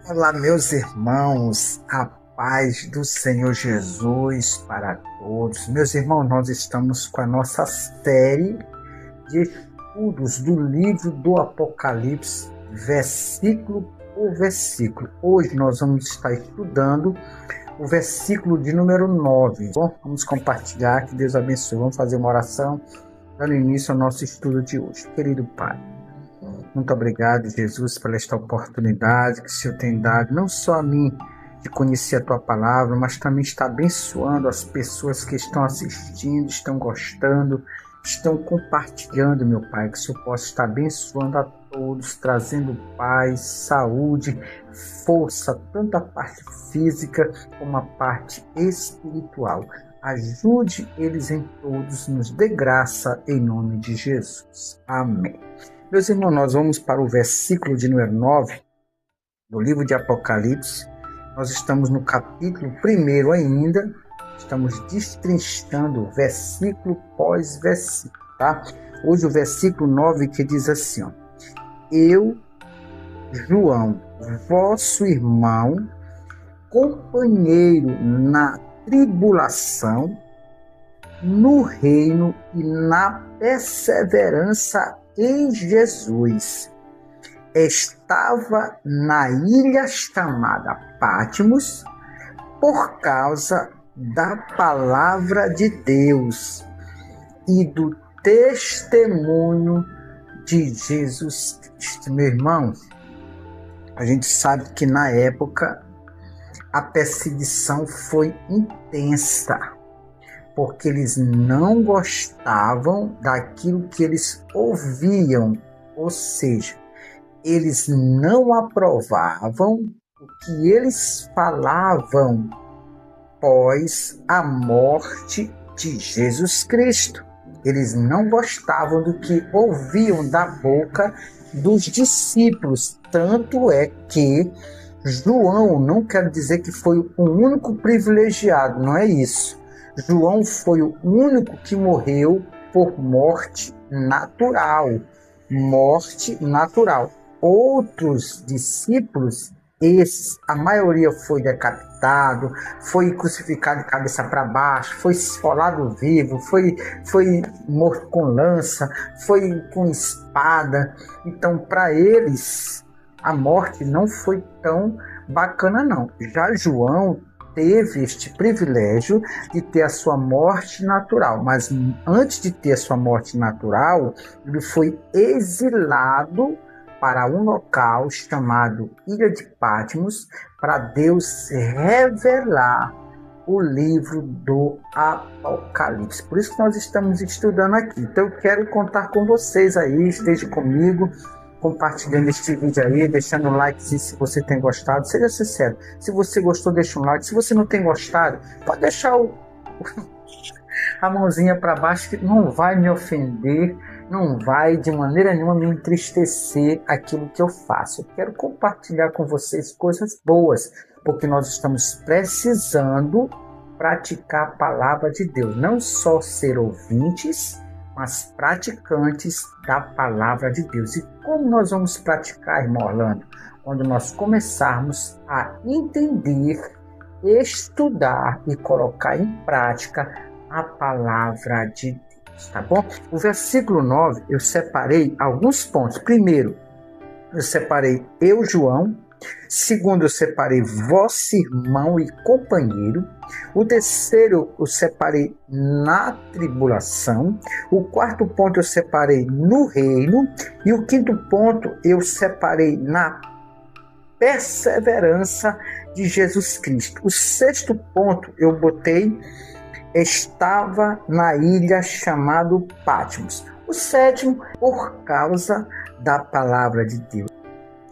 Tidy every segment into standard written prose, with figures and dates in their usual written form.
Olá, meus irmãos, a paz do Senhor Jesus para todos. Meus irmãos, nós estamos com a nossa série de estudos do livro do Apocalipse, versículo por versículo. Hoje nós vamos estar estudando o versículo de número 9. Bom, vamos compartilhar, que Deus abençoe. Vamos fazer uma oração, dando início ao nosso estudo de hoje. Querido Pai, muito obrigado, Jesus, por esta oportunidade que o Senhor tem dado, não só a mim, de conhecer a Tua Palavra, mas também está abençoando as pessoas que estão assistindo, estão gostando, estão compartilhando, meu Pai, que o Senhor possa estar abençoando a todos, trazendo paz, saúde, força, tanto a parte física como a parte espiritual. Ajude eles em todos, nos dê graça em nome de Jesus. Amém. Meus irmãos, nós vamos para o versículo de número 9 do livro de Apocalipse. Nós estamos no capítulo 1 ainda, estamos destrinchando versículo pós versículo, tá? Hoje o versículo 9 que diz assim, ó: Eu, João, vosso irmão, companheiro na tribulação, no reino e na perseverança em Jesus, estava na ilha chamada Patmos por causa da palavra de Deus e do testemunho de Jesus Cristo. Meu irmão, a gente sabe que na época a perseguição foi intensa, porque eles não gostavam daquilo que eles ouviam, ou seja, eles não aprovavam o que eles falavam após a morte de Jesus Cristo. Eles não gostavam do que ouviam da boca dos discípulos, tanto é que João, não quero dizer que foi o único privilegiado, não é isso. João foi o único que morreu por morte natural. Morte natural. Outros discípulos, a maioria foi decapitado, foi crucificado de cabeça para baixo, foi esfolado vivo, foi morto com lança, foi com espada. Então, para eles, a morte não foi tão bacana, não. Já João teve este privilégio de ter a sua morte natural, mas antes de ter a sua morte natural, ele foi exilado para um local chamado Ilha de Patmos, para Deus revelar o livro do Apocalipse. Por isso que nós estamos estudando aqui. Então eu quero contar com vocês aí, esteja comigo, compartilhando este vídeo aí, deixando um like se você tem gostado. Seja sincero, se você gostou, deixa um like. Se você não tem gostado, pode deixar a mãozinha para baixo, que não vai me ofender, não vai de maneira nenhuma me entristecer aquilo que eu faço. Eu quero compartilhar com vocês coisas boas, porque nós estamos precisando praticar a palavra de Deus, não só ser ouvintes, mas praticantes da palavra de Deus. E como nós vamos praticar, irmão Orlando? Quando nós começarmos a entender, estudar e colocar em prática a palavra de Deus, tá bom? O versículo 9, eu separei alguns pontos. Primeiro, eu separei eu, João. Segundo, eu separei vosso irmão e companheiro. O terceiro, eu separei na tribulação. O quarto ponto, eu separei no reino. E o quinto ponto, eu separei na perseverança de Jesus Cristo. O sexto ponto, eu botei estava na ilha chamado Patmos. O sétimo, por causa da palavra de Deus.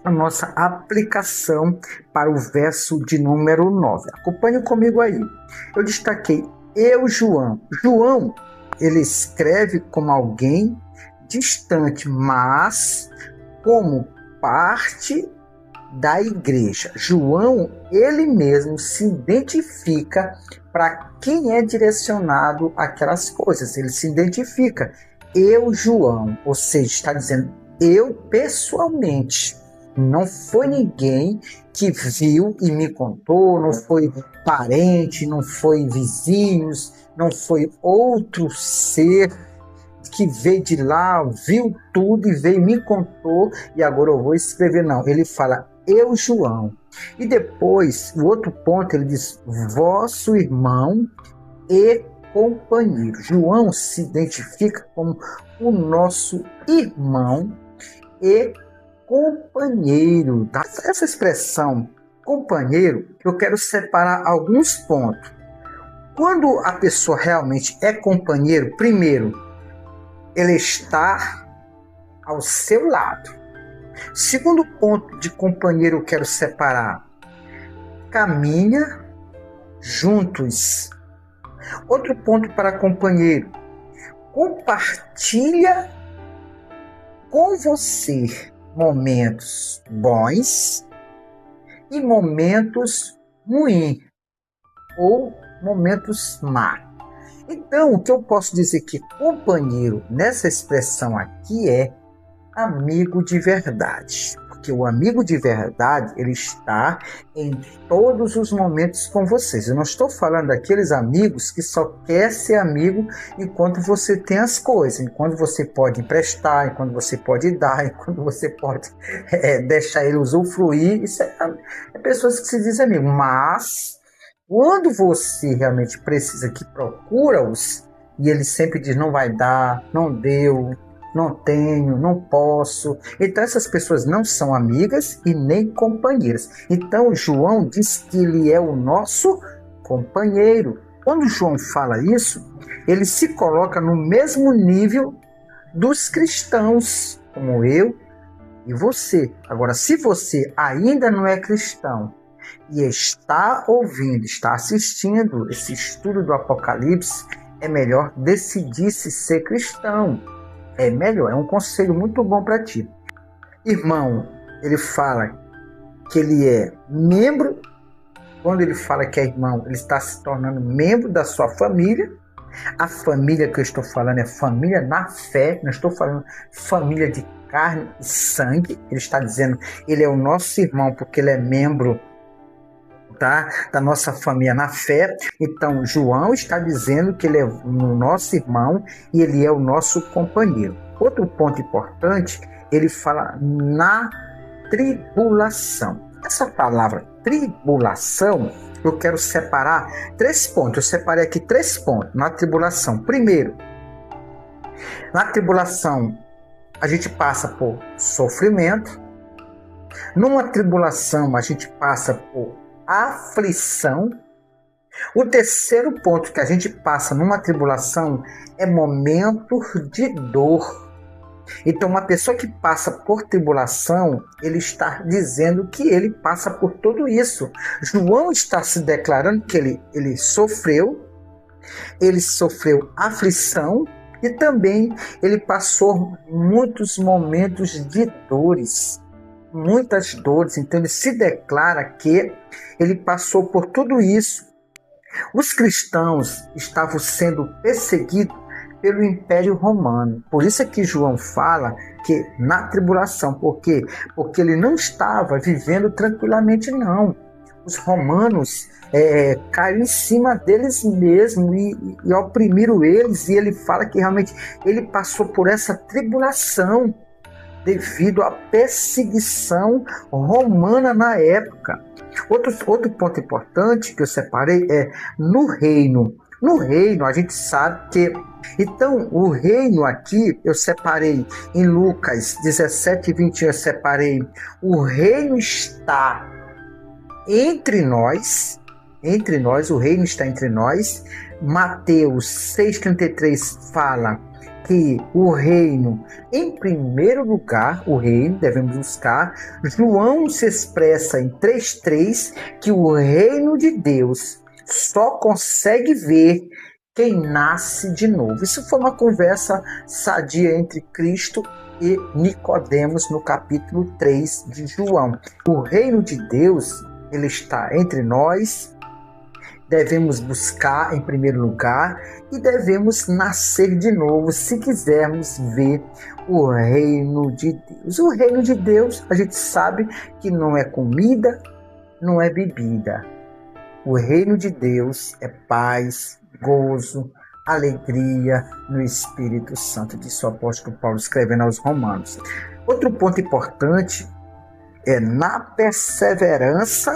A nossa aplicação para o verso de número 9. Acompanhe comigo aí. Eu destaquei eu, João. João, ele escreve como alguém distante, mas como parte da igreja. João, ele mesmo se identifica para quem é direcionado aquelas coisas. Ele se identifica. Eu, João, ou seja, está dizendo eu pessoalmente. Não foi ninguém que viu e me contou, não foi parente, não foi vizinhos, não foi outro ser que veio de lá, viu tudo e veio e me contou e agora eu vou escrever. Não, ele fala, eu, João. E depois, o outro ponto, ele diz, vosso irmão e companheiro. João se identifica como o nosso irmão e companheiro. Tá? Essa expressão companheiro, eu quero separar alguns pontos. Quando a pessoa realmente é companheiro, primeiro, ele está ao seu lado. Segundo ponto de companheiro, eu quero separar, caminha juntos. Outro ponto para companheiro, compartilha com você momentos bons e momentos ruins ou momentos maus. Então, o que eu posso dizer que companheiro nessa expressão aqui é amigo de verdade. Porque o amigo de verdade, ele está em todos os momentos com vocês. Eu não estou falando daqueles amigos que só quer ser amigo enquanto você tem as coisas, enquanto você pode emprestar, enquanto você pode dar, enquanto você pode deixar ele usufruir. Isso é pessoas que se dizem amigo. Mas quando você realmente precisa, que procura-os, e ele sempre diz, não vai dar, não deu, não tenho, não posso. Então essas pessoas não são amigas e nem companheiras. Então João diz que ele é o nosso companheiro. Quando João fala isso, ele se coloca no mesmo nível dos cristãos, como eu e você. Agora, se você ainda não é cristão e está ouvindo, está assistindo esse estudo do Apocalipse, é melhor decidir-se ser cristão. É melhor, é um conselho muito bom para ti. Irmão, ele fala que ele é membro. Quando ele fala que é irmão, ele está se tornando membro da sua família. A família que eu estou falando é família na fé, não estou falando família de carne e sangue. Ele está dizendo, ele é o nosso irmão porque ele é membro da nossa família na fé. Então João está dizendo que ele é o nosso irmão e ele é o nosso companheiro. Outro ponto importante, ele fala na tribulação. Essa palavra tribulação, eu quero separar 3 pontos. Eu separei aqui 3 pontos na tribulação. Primeiro, na tribulação a gente passa por sofrimento. Numa tribulação a gente passa por aflição. O terceiro ponto que a gente passa numa tribulação é momento de dor. Então, uma pessoa que passa por tribulação, ele está dizendo que ele passa por tudo isso. João está se declarando que ele sofreu aflição e também ele passou muitos momentos de dores. Muitas dores, então ele se declara que ele passou por tudo isso. Os cristãos estavam sendo perseguidos pelo Império Romano. Por isso é que João fala que na tribulação, por quê? Porque ele não estava vivendo tranquilamente, não. Os romanos caíram em cima deles mesmos e oprimiram eles, e ele fala que realmente ele passou por essa tribulação devido à perseguição romana na época. Outro ponto importante que eu separei é no reino. No reino, a gente sabe que... Então, o reino aqui, eu separei em Lucas 17 e 21, eu separei o reino está entre nós, o reino está entre nós. Mateus 6,33 fala que o reino, em primeiro lugar, o reino devemos buscar. João se expressa em 3,3 que o reino de Deus só consegue ver quem nasce de novo. Isso foi uma conversa sadia entre Cristo e Nicodemos no capítulo 3 de João. O reino de Deus, ele está entre nós devemos buscar em primeiro lugar e devemos nascer de novo se quisermos ver o reino de Deus. O reino de Deus, a gente sabe que não é comida, não é bebida. O reino de Deus é paz, gozo, alegria no Espírito Santo, disse o apóstolo Paulo escrevendo aos Romanos. Outro ponto importante é na perseverança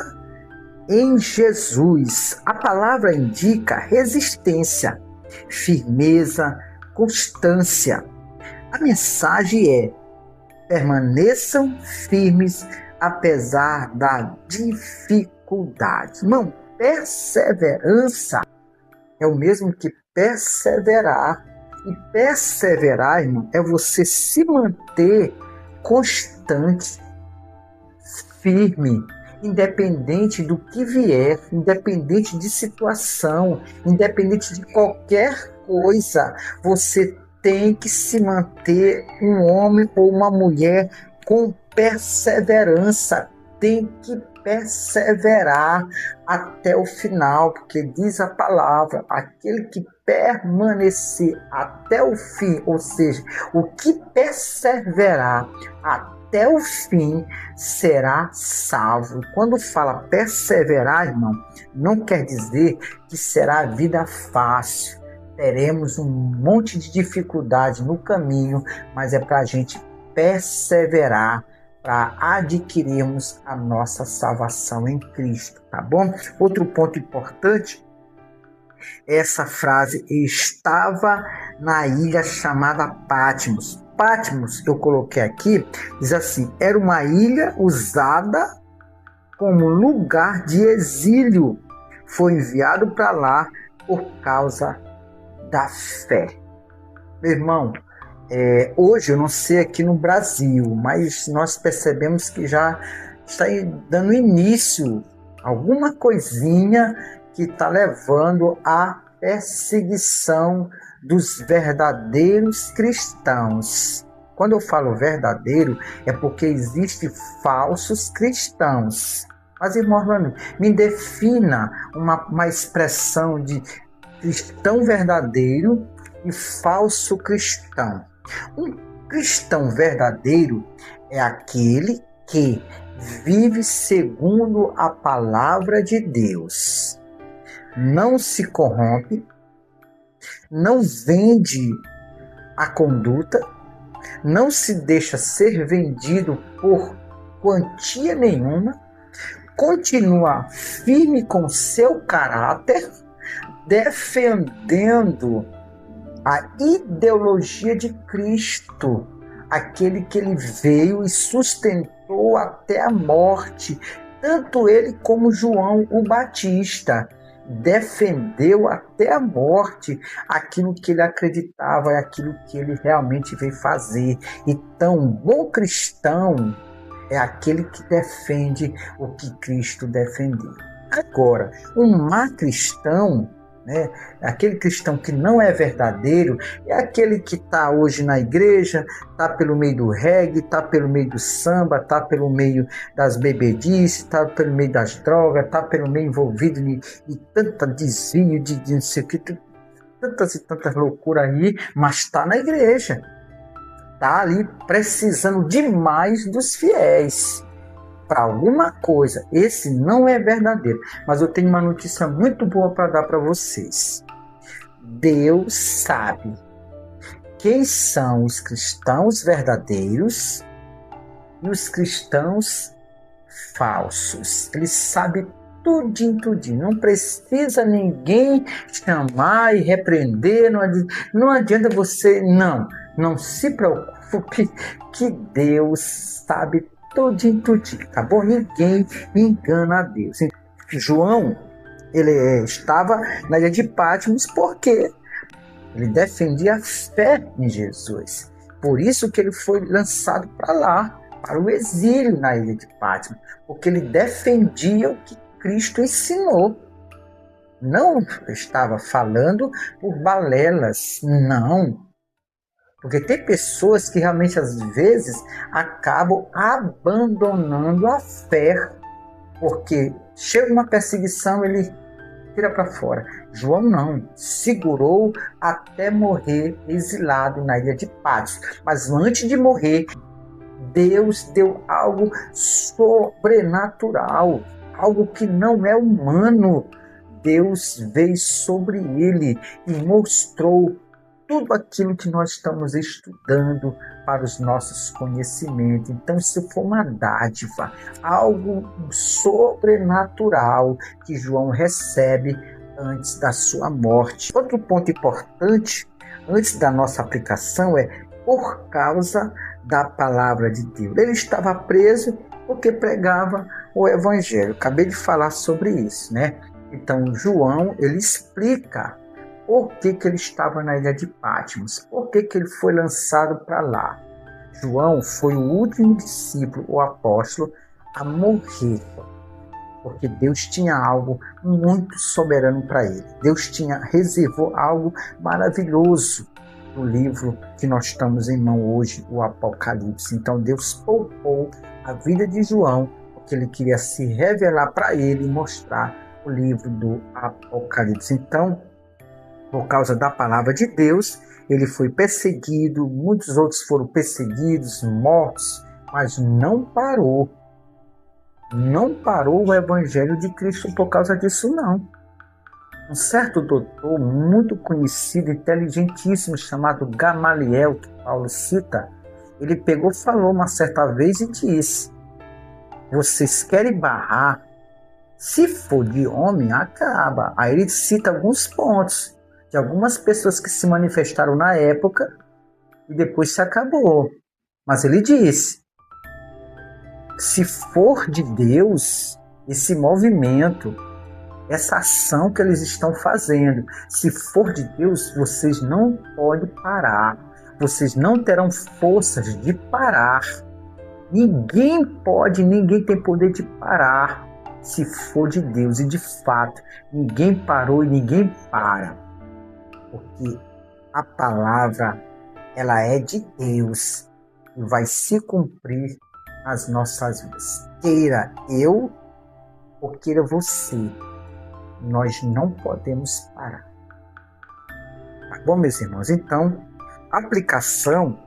em Jesus. A palavra indica resistência, firmeza, constância. A mensagem é: permaneçam firmes apesar da dificuldade. Irmão, perseverança é o mesmo que perseverar. E perseverar, irmão, é você se manter constante, firme, independente do que vier, independente de situação, independente de qualquer coisa. Você tem que se manter um homem ou uma mulher com perseverança. Tem que perseverar até o final, porque diz a palavra: aquele que permanecer até o fim, ou seja, o que perseverar até o fim será salvo. Quando fala perseverar, irmão, não quer dizer que será a vida fácil. Teremos um monte de dificuldade no caminho, mas é para a gente perseverar, para adquirirmos a nossa salvação em Cristo, tá bom? Outro ponto importante, essa frase: estava na ilha chamada Patmos. Patmos, eu coloquei aqui, diz assim: era uma ilha usada como lugar de exílio. Foi enviado para lá por causa da fé. Meu irmão, hoje, eu não sei aqui no Brasil, mas nós percebemos que já está dando início alguma coisinha que está levando à perseguição dos verdadeiros cristãos. Quando eu falo verdadeiro, é porque existem falsos cristãos. Mas, irmão, me defina uma expressão de cristão verdadeiro e falso cristão. Um cristão verdadeiro é aquele que vive segundo a palavra de Deus, não se corrompe, não vende a conduta, não se deixa ser vendido por quantia nenhuma, continua firme com seu caráter, defendendo a ideologia de Cristo, aquele que ele veio e sustentou até a morte. Tanto ele como João o Batista defendeu até a morte aquilo que ele acreditava, aquilo que ele realmente veio fazer. Então, um bom cristão é aquele que defende o que Cristo defendeu. Agora, um má cristão, aquele cristão que não é verdadeiro, é aquele que está hoje na igreja, está pelo meio do reggae, está pelo meio do samba, está pelo meio das bebedices, está pelo meio das drogas, está pelo meio envolvido em tanto desvio de não sei o que, tantas e tantas loucuras aí, mas está na igreja, está ali precisando demais dos fiéis para alguma coisa. Esse não é verdadeiro. Mas eu tenho uma notícia muito boa para dar para vocês. Deus sabe quem são os cristãos verdadeiros e os cristãos falsos. Ele sabe tudinho, tudinho. Não precisa ninguém chamar e repreender. Não adianta você... Não se preocupe, que Deus sabe tudinho, tá bom? Ninguém engana a Deus. João, ele estava na ilha de Patmos porque ele defendia a fé em Jesus. Por isso que ele foi lançado para lá, para o exílio na ilha de Patmos, porque ele defendia o que Cristo ensinou. Não estava falando por balelas, não. Porque tem pessoas que realmente, às vezes, acabam abandonando a fé. Porque chega uma perseguição, ele tira para fora. João não, segurou até morrer exilado na ilha de Patmos. Mas antes de morrer, Deus deu algo sobrenatural, algo que não é humano. Deus veio sobre ele e mostrou tudo aquilo que nós estamos estudando para os nossos conhecimentos. Então, isso foi uma dádiva, algo sobrenatural que João recebe antes da sua morte. Outro ponto importante, antes da nossa aplicação, é por causa da palavra de Deus. Ele estava preso porque pregava o evangelho. Acabei de falar sobre isso, né? Então, João, ele explica por que ele estava na ilha de Patmos, por que ele foi lançado para lá. João foi o último discípulo, o apóstolo, a morrer, porque Deus tinha algo muito soberano para ele. Deus reservou algo maravilhoso no livro que nós estamos em mão hoje, o Apocalipse. Então Deus poupou a vida de João, porque ele queria se revelar para ele e mostrar o livro do Apocalipse. Então, por causa da palavra de Deus, ele foi perseguido, muitos outros foram perseguidos, mortos, mas não parou o evangelho de Cristo por causa disso, não. Um certo doutor muito conhecido, inteligentíssimo, chamado Gamaliel, que Paulo cita, ele pegou e falou uma certa vez e disse: vocês querem barrar? Se for de homem, acaba. Aí ele cita alguns pontos de algumas pessoas que se manifestaram na época e depois se acabou. Mas ele disse: se for de Deus, esse movimento, essa ação que eles estão fazendo, se for de Deus, vocês não podem parar. Vocês não terão forças de parar. Ninguém tem poder de parar se for de Deus. E de fato, ninguém parou e ninguém para. Porque a palavra, ela é de Deus e vai se cumprir nas nossas vidas. Queira eu ou queira você, nós não podemos parar. Tá bom, meus irmãos? Então, a aplicação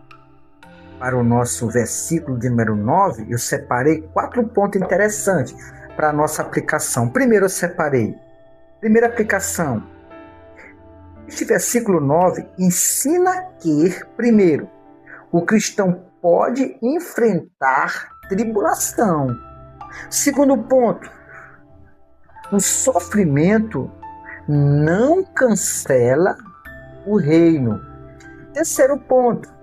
para o nosso versículo de número 9, eu separei 4 pontos interessantes para a nossa aplicação. Primeiro eu separei, primeira aplicação, este versículo 9 ensina que, primeiro, o cristão pode enfrentar tribulação. Segundo ponto, o sofrimento não cancela o reino. Terceiro ponto,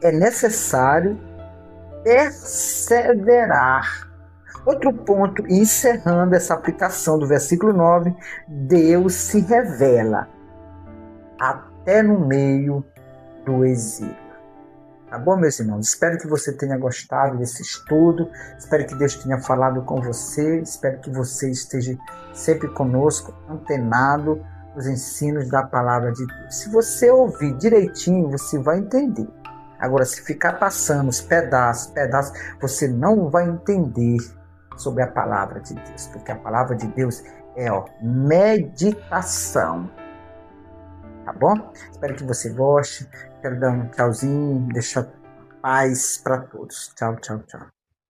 é necessário perseverar. Outro ponto, encerrando essa aplicação do versículo 9, Deus se revela até no meio do exílio. Tá bom, meus irmãos? Espero que você tenha gostado desse estudo, espero que Deus tenha falado com você, espero que você esteja sempre conosco, antenado nos ensinos da palavra de Deus. Se você ouvir direitinho, você vai entender. Agora, se ficar passando os pedaços, você não vai entender sobre a palavra de Deus, porque a palavra de Deus é meditação. Tá bom? Espero que você goste. Quero dar um tchauzinho, deixar paz para todos. Tchau, tchau, tchau.